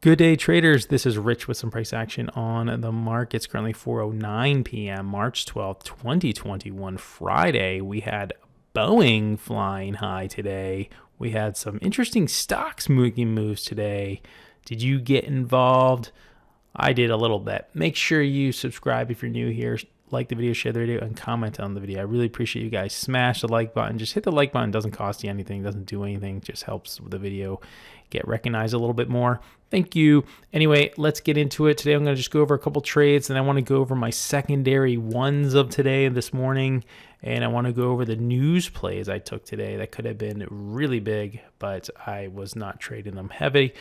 Good day, traders. This is Rich with some price action on the market. It's currently 4:09 p.m., March 12th, 2021, Friday. We had Boeing flying high today. We had some interesting stocks making moves today. Did you get involved? I did a little bit. Make sure you subscribe if you're new here. Like the video, share the video, and comment on the video. I really appreciate you guys. Smash the like button. Just hit the like button. It doesn't cost you anything. It doesn't do anything. It just helps the video get recognized a little bit more. Thank you. Anyway, let's get into it. Today I'm going to just go over a couple trades, and I want to go over my secondary ones of today and this morning, and I want to go over the news plays I took today that could have been really big, but I was not trading them heavy.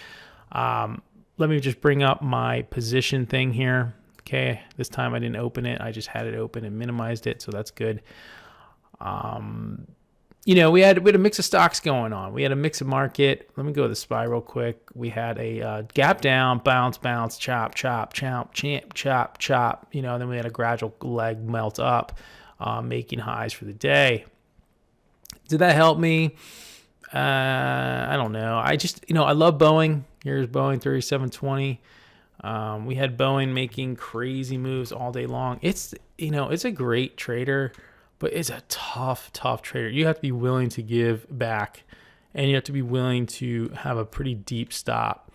Let me just bring up my position thing here. Okay, this time I didn't open it. I just had it open and minimized it, so that's good. We had a mix of stocks going on. We had a mix of market. Let me go to the SPY real quick. We had a gap down, bounce, chop, chop, chop, chop, chop. Then we had a gradual leg melt up, making highs for the day. Did that help me? I don't know. I love Boeing. Here's Boeing 3720. We had Boeing making crazy moves all day long. It's a great trader, but it's a tough trader. You have to be willing to give back, and you have to be willing to have a pretty deep stop.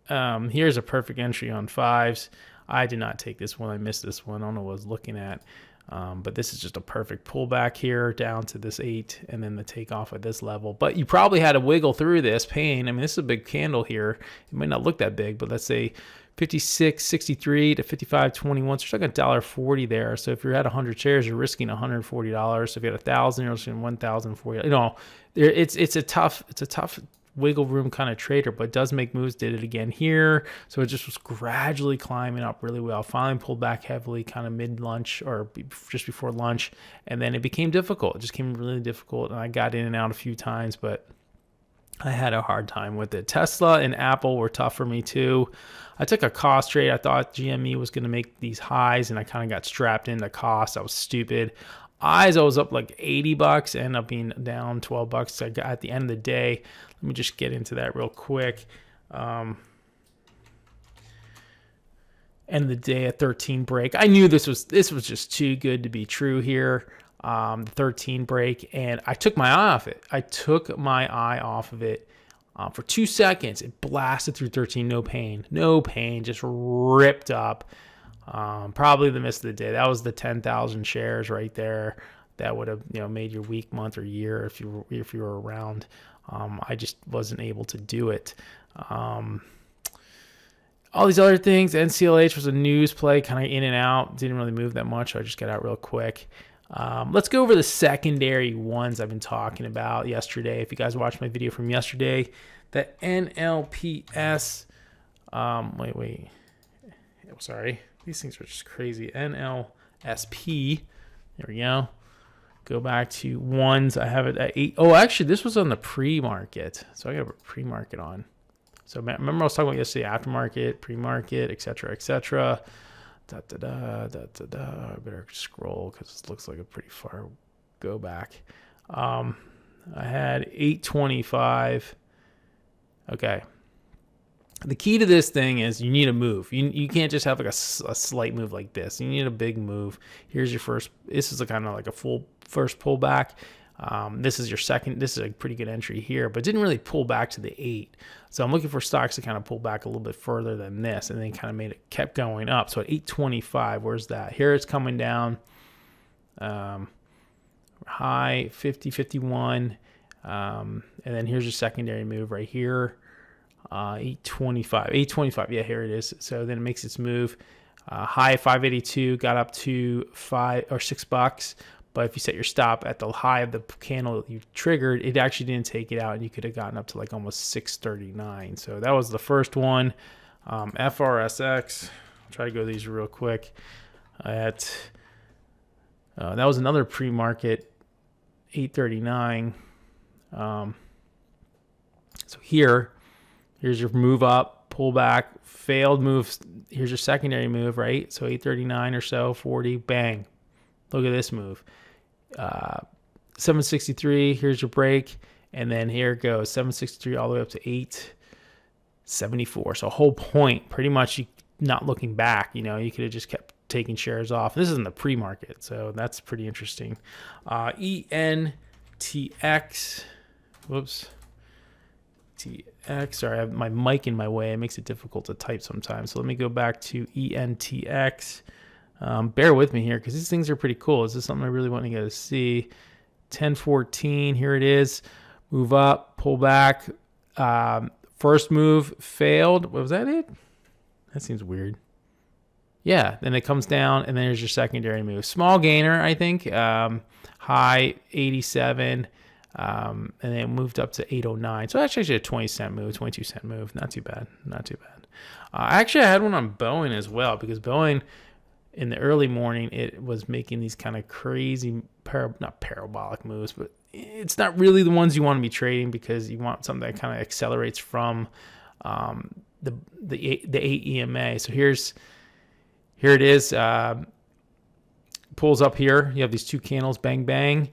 Here's a perfect entry on fives. I did not take this one. I missed this one. I don't know what I was looking at. But this is just a perfect pullback here down to this 8 and then the takeoff at this level. But you probably had to wiggle through this pain. I mean, this is a big candle here. It might not look that big, but let's say 56.63 to 55.21. So you're talking $1.40 there. So if you're at 100 shares, you're risking $140. So if you had 1,000, you're risking $1,040. It's a tough wiggle room kind of trader, but it does make moves. Did it again here. So it just was gradually climbing up really well. Finally pulled back heavily kind of mid-lunch or just before lunch. And then it became difficult. It just became really difficult. And I got in and out a few times, but I had a hard time with it. Tesla and Apple were tough for me too. I took a cost trade. I thought GME was going to make these highs, and I kind of got strapped into cost. I was stupid. I was up like $80, ended up being down $12 at the end of the day. Let me just get into that real quick. End of the day at 13 break. I knew this was just too good to be true here. The 13 break, and I took my eye off it. For 2 seconds. It blasted through 13, no pain, just ripped up. Probably the miss of the day. That was the 10,000 shares right there. That would have made your week, month, or year if you were around. I just wasn't able to do it. All these other things. NCLH was a news play, kind of in and out. Didn't really move that much, so I just got out real quick. Let's go over the secondary ones I've been talking about yesterday. If you guys watched my video from yesterday, the NLPS, sorry, these things are just crazy. NLSP, there we go. Go back to ones. I have it at 8. Oh, actually, this was on the pre-market, so I got a pre-market on. So remember I was talking about yesterday, aftermarket, pre-market, etc., etc. I better scroll because it looks like a pretty far go back. I had 825. Okay. The key to this thing is you need a move. You can't just have like a slight move like this. You need a big move. Here's your first. This is kind of like a full first pullback. This is your second. This is a pretty good entry here, but didn't really pull back to the 8. So I'm looking for stocks to kind of pull back a little bit further than this, and then kind of kept going up. So at 825, where's that? Here it's coming down. High 50, 51, and then here's your secondary move right here. 825. Yeah, here it is. So then it makes its move. High 582, got up to $6. But if you set your stop at the high of the candle you triggered, it actually didn't take it out, and you could have gotten up to like almost 639. So that was the first one. FRSX. I'll try to go these real quick. That was another pre-market, 839. So here's your move up, pull back, failed move. Here's your secondary move, right? So 839 or so, 40, bang. Look at this move. 763, here's your break. And then here it goes, 763 all the way up to 74. So a whole point, pretty much not looking back. You could have just kept taking shares off. This is in the pre-market, so that's pretty interesting. ENTX, whoops, TX. Sorry, I have my mic in my way. It makes it difficult to type sometimes. So let me go back to ENTX. Bear with me here because these things are pretty cool. This is something I really want you guys to see. 1014, here it is. Move up, pull back. First move failed. What was that it? That seems weird. Yeah, then it comes down, and then there's your secondary move. Small gainer, I think. High 87, and then it moved up to 809. So actually a 20-cent move, 22-cent move. Not too bad. Actually, I had one on Boeing as well, because Boeing, in the early morning, it was making these kind of crazy, not parabolic moves, but it's not really the ones you want to be trading, because you want something that kind of accelerates from the 8 EMA. So here it is. Pulls up here. You have these two candles, bang, bang.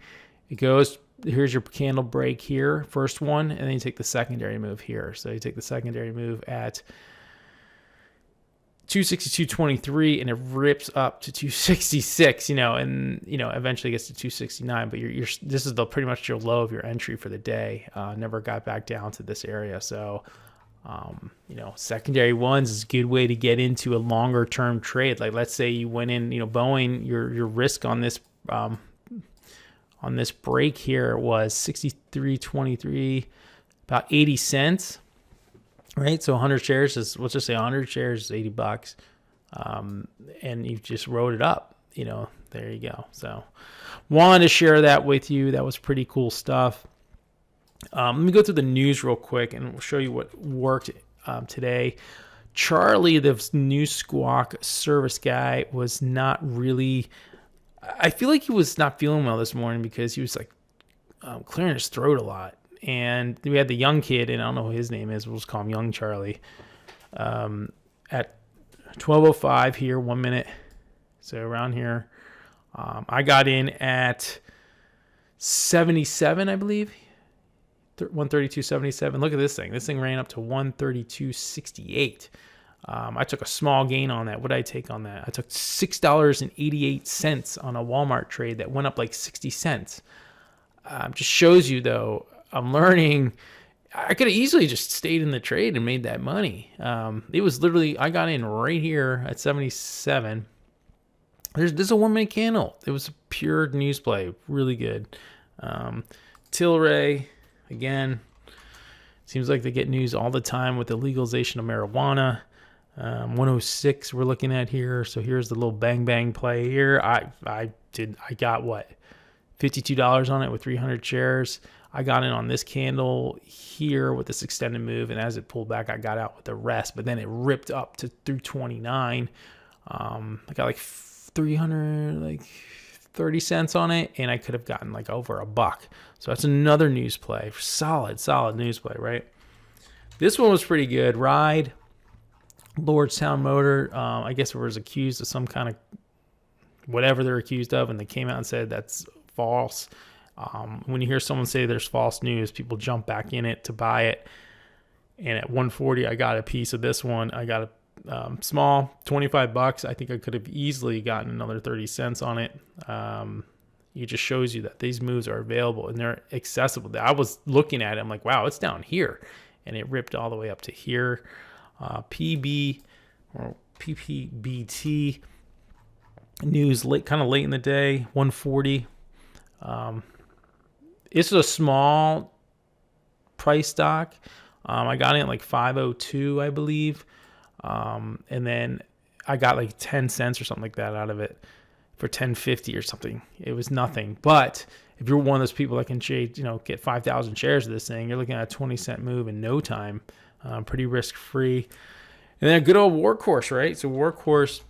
It goes, here's your candle break here, first one, and then you take the secondary move here. So you take the secondary move at 262.23, and it rips up to 266, and eventually gets to 269. But this is pretty much your low of your entry for the day. Never got back down to this area. So secondary ones is a good way to get into a longer term trade. Like, let's say you went in, Boeing, your risk on this break here was 63.23, about 80 cents. Right, so 100 shares is, let's just say 100 shares is $80, and you just wrote it up. There you go. So, wanted to share that with you. That was pretty cool stuff. Let me go through the news real quick, and we'll show you what worked today. Charlie, the news squawk service guy, was not really. I feel like he was not feeling well this morning, because he was like clearing his throat a lot. And we had the young kid, and I don't know who his name is. We'll just call him Young Charlie. At 12:05 here, 1 minute. So around here, I got in at 77, I believe. 132.77. Look at this thing. This thing ran up to 132.68. I took a small gain on that. What did I take on that? I took $6.88 on a Walmart trade that went up like 60 cents. Just shows you, though, I'm learning. I could have easily just stayed in the trade and made that money. It was literally, I got in right here at 77. There's a 1 minute candle. It was a pure news play. Really good. Tilray, again, seems like they get news all the time with the legalization of marijuana. 106 we're looking at here. So here's the little bang bang play here. I got what? $52 on it with 300 shares. I got in on this candle here with this extended move, and as it pulled back, I got out with the rest. But then it ripped up to through 29. I got like 330 cents on it, and I could have gotten like over $1. So that's another news play. Solid news play, right? This one was pretty good. Ride, Lordstown Motor. I guess it was accused of some kind of whatever they're accused of, and they came out and said that's false. When you hear someone say there's false news, people jump back in it to buy it. And at 140, I got a piece of this one. I got a small, $25. I think I could have easily gotten another 30 cents on it. It just shows you that these moves are available and they're accessible. I was looking at it. I'm like, wow, it's down here. And it ripped all the way up to here. PB or PPBT news kind of late in the day, 140. This is a small price stock. I got in at like 502, I believe. And then I got like 10 cents or something like that out of it for 1050 or something. It was nothing. But if you're one of those people that can trade, get 5,000 shares of this thing, you're looking at a 20-cent move in no time. Pretty risk-free. And then a good old Workhorse, right? So Workhorse,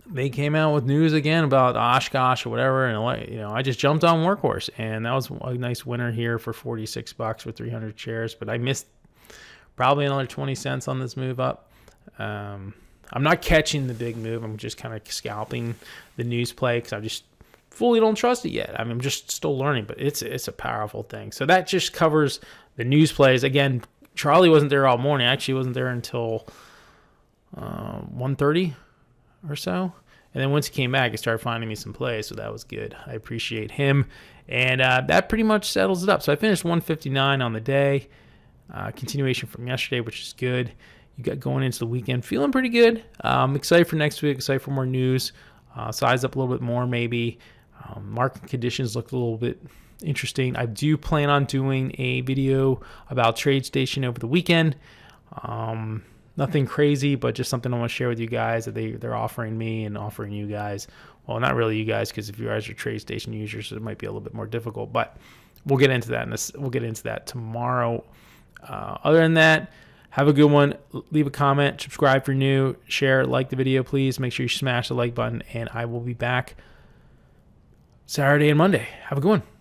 they came out with news again about Oshkosh or whatever, and I just jumped on Workhorse, and that was a nice winner here for $46 with 300 shares. But I missed probably another 20 cents on this move up. I'm not catching the big move. I'm just kind of scalping the news play because I just fully don't trust it yet. I'm just still learning, but it's a powerful thing. So that just covers the news plays. Again, Charlie wasn't there all morning. Actually, wasn't there until 1:30 or so. And then once he came back, he started finding me some plays, so that was good. I appreciate him. And that pretty much settles it up. So I finished 159 on the day. Continuation from yesterday, which is good. You got going into the weekend feeling pretty good. I'm excited for next week, excited for more news. Size up a little bit more maybe. Market conditions look a little bit interesting. I do plan on doing a video about Tradestation over the weekend. Nothing crazy, but just something I want to share with you guys that they're offering me and offering you guys. Well, not really you guys, because if you guys are Tradestation users, it might be a little bit more difficult. But we'll get into that. We'll get into that tomorrow. Other than that, have a good one. Leave a comment, subscribe if you're new, share, like the video, please. Make sure you smash the like button, and I will be back Saturday and Monday. Have a good one.